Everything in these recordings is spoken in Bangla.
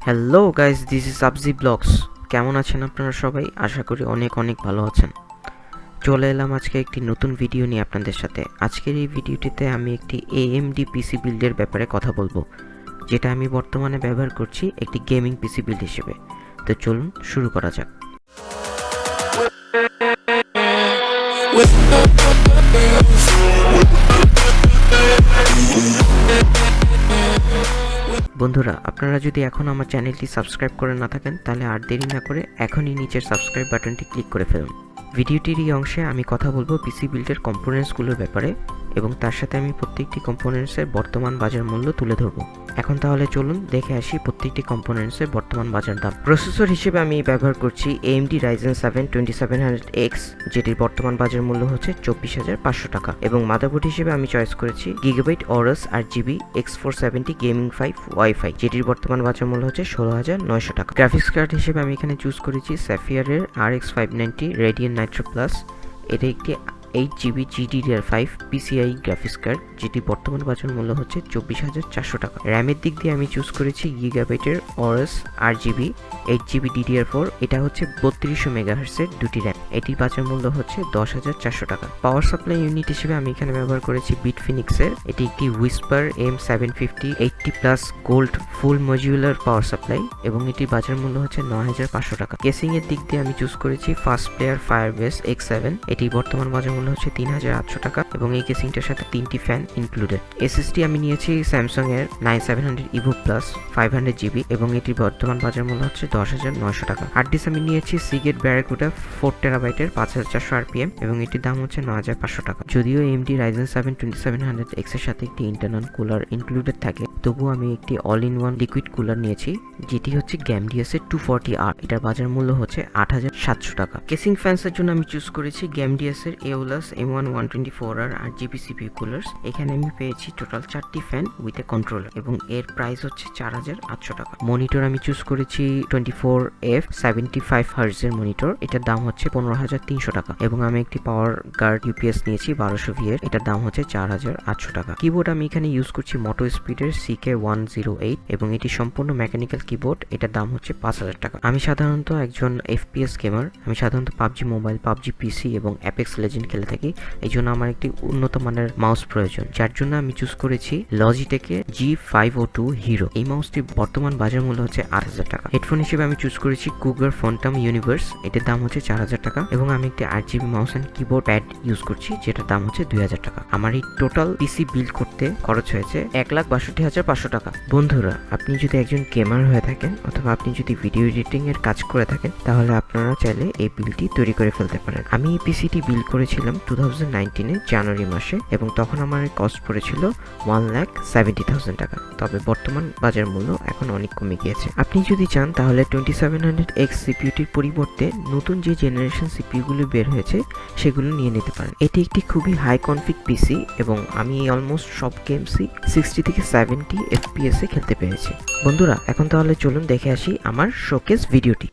Hello guys, this is Sabji blogs. কেমন আছেন আপনারা সবাই? আশা করি অনেক ভালো আছেন। চলে এলাম আজকে একটি নতুন ভিডিও নিয়ে আপনাদের সাথে। আজকের এই ভিডিওটিতে আমি একটি AMD পিসি বিল্ডের ব্যাপারে কথা বলবো, যেটা আমি বর্তমানে ব্যবহার করছি একটি গেমিং পিসি বিল্ড হিসেবে। তো চলুন শুরু করা যাক। বন্ধুরা, আপনারা যদি এখন আমার চ্যানেলটি সাবস্ক্রাইব করে না থাকেন তাহলে আর দেরি না করে এখনই নিচের সাবস্ক্রাইব বাটনটি ক্লিক করে ফেলুন। ভিডিওটির এই অংশে আমি কথা বলবো পিসি বিল্ডের কম্পোনেন্টসগুলোর ব্যাপারে এবং তার সাথে আমি প্রত্যেকটি কম্পোনেন্টসের বর্তমান বাজার মূল্য তুলে ধরবো। এখন তাহলে চলুন দেখে আসি প্রত্যেকটি কম্পোনেন্টসের বর্তমান বাজার দাম। প্রসেসর হিসেবে আমি ব্যবহার করছি AMD Ryzen 7 2700X, যেটির বর্তমান বাজার মূল্য হচ্ছে 24,500 টাকা, এবং মাদারবোর্ড হিসেবে আমি চয়েস করেছি Gigabyte Aorus RGB X470 Gaming 5 Wi-Fi, যেটির বর্তমান বাজার মূল্য হচ্ছে 16,900 টাকা। গ্রাফিক্স কার্ড হিসেবে আমি এখানে চুজ করেছি Sapphire RX 590 Radeon Nitro Plus। এটা একটি 8GB GDDR5 PCIe graphics card, যেটি বর্তমান বাজার মূল্য হচ্ছে 24,400 টাকা। র্যামের দিক দিয়ে আমি চুজ করেছি গিগাবাইটের Aorus RGB 8GB DDR4। এটা হচ্ছে 3200 মেগাহার্টজের দুটি র্যাম। এটির বাজার মূল্য হচ্ছে 10,400 টাকা। পাওয়ার সাপ্লাই ইউনিট হিসেবে আমি এখানে ব্যবহার করেছি বিটফিনিক্সের এটি একটি Whisper M750 80+ গোল্ড ফুল মডিউলার পাওয়ার সাপ্লাই, এবং এটির বাজার মূল্য হচ্ছে 9,500 টাকা। কেসিং এর দিক দিয়ে আমি চুজ করেছি ফাস্ট প্লেয়ার Firebase X7। এটির বর্তমান বাজার মূল্য হচ্ছে 3,800 টাকা, এবং এই কেসিংটার সাথে 3টি ফ্যান ইনক্লুডেড। এসএসডি আমি নিয়েছি স্যামসাং এর 9700 EVO Plus 500GB, এবং এটির বর্তমান বাজার মূল্য হচ্ছে 10,900 টাকা। হার্ড ডিস্ক আমি নিয়েছি Seagate Barracuda 4TB 5400 RPM, এবং এটির দাম হচ্ছে 9,500 টাকা। যদিও AMD Ryzen 7 2700X এর সাথে একটি ইন্টারনাল কুলার ইনক্লুডেড থাকে, তবুও আমি একটি all in one liquid cooler নিয়েছি, যেটি হচ্ছে Gamdius এর 240R। এটার বাজার মূল্য হচ্ছে 8,700 টাকা। কেসিং ফ্যান্সের জন্য আমি চুজ করেছি Gamdius এর Aeolus M1 124R RGB CPU coolers. এখানে আমি পেয়েছি টোটাল 4টি ফ্যান উইথ এ কন্ট্রোলার, এবং এর প্রাইস হচ্ছে 4,800 টাকা। মনিটর আমি চুজ করেছি 24F 75 Hz এর মনিটর। এটার দাম হচ্ছে 15,300 টাকা, এবং আমি একটি পাওয়ার গার্ড UPS নিয়েছি 1200V এর। এটার দাম হচ্ছে 4,800 টাকা। কিবোর্ড আমি এখানে ইউজ করছি মোটো স্পিডের CK108, এবং এটি সম্পূর্ণ মেকানিক্যাল কিবোর্ড। এটার দাম হচ্ছে 5,000 টাকা। আমি সাধারণত একজন FPS গেমার। আমি সাধারণত PUBG মোবাইল, PUBG PC এবং Apex Legends খেলে থাকি। এই জন্য আমার একটি উন্নত মানের মাউস প্রয়োজন, যার জন্য আমি চুজ করেছি লজিটেকের G502 হিরো। এই মাউসটির বর্তমান বাজার মূল্য হচ্ছে 8,000 টাকা। হেডফোন হিসেবে আমি চুজ করেছি কুগার ফন্টাম ইউনিভার্স। এটার দাম হচ্ছে 4,000 টাকা, এবং আমি একটি 8GB mouse and keyboard pad use করছি, যেটার দাম হচ্ছে 2,000 টাকা। আমার এই টোটাল পিসি বিল্ড করতে খরচ হয়েছে 1,62,500 টাকা। বন্ধুরা, আপনি যদি একজন গেমার হয়ে থাকেন অথবা আপনি যদি ভিডিও এডিটিং এর কাজ করে থাকেন, তাহলে আপনারা চাইলে এই বিলটি তৈরি করে ফেলতে পারেন। আমি এই পিসিটি বিল্ড করেছিলাম 2019 এর জানুয়ারি মাসে, এবং তখন আমার কস্ট পড়েছিল 1,70,000 টাকা। তবে বর্তমান বাজার মূল্য এখন অনেক কমে গিয়েছে। আপনি যদি চান তাহলে 2700X সিপিইউটির পরিবর্তে নতুন যে জেনারেশন সিপিইউ গুলো বের হয়েছে সেগুলো নিয়ে নিতে পারেন। এটি একটি খুবই হাই কনফিগ পিসি, এবং আমি অলমোস্ট সব গেমসই 60 থেকে 70 FPS এ খেলতে পেরেছি। বন্ধুরা, এখন তাহলে চলুন দেখে আসি আমার শোকেস ভিডিওটি।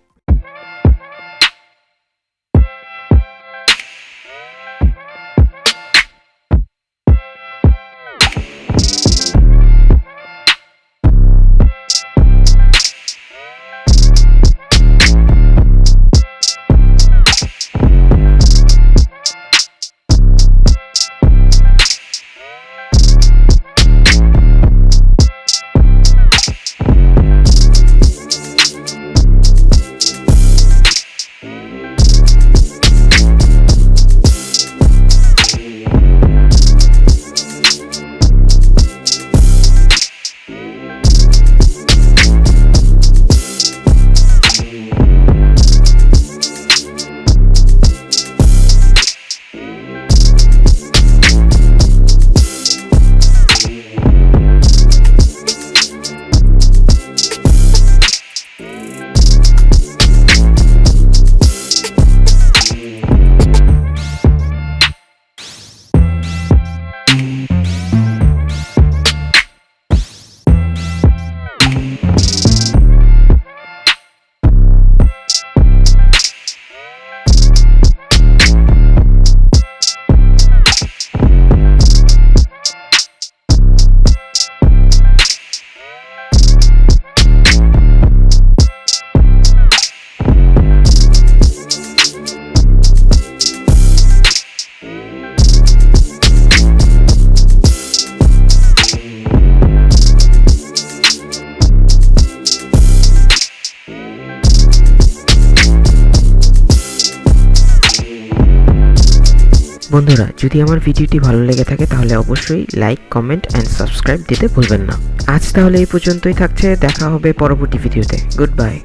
বন্ধুরা, যদি আমার ভিডিওটি ভালো লেগে থাকে তাহলে অবশ্যই লাইক, কমেন্ট অ্যান্ড সাবস্ক্রাইব দিতে ভুলবেন না। আজ তাহলে এই পর্যন্তই থাকছে, দেখা হবে পরবর্তী ভিডিওতে। Good bye.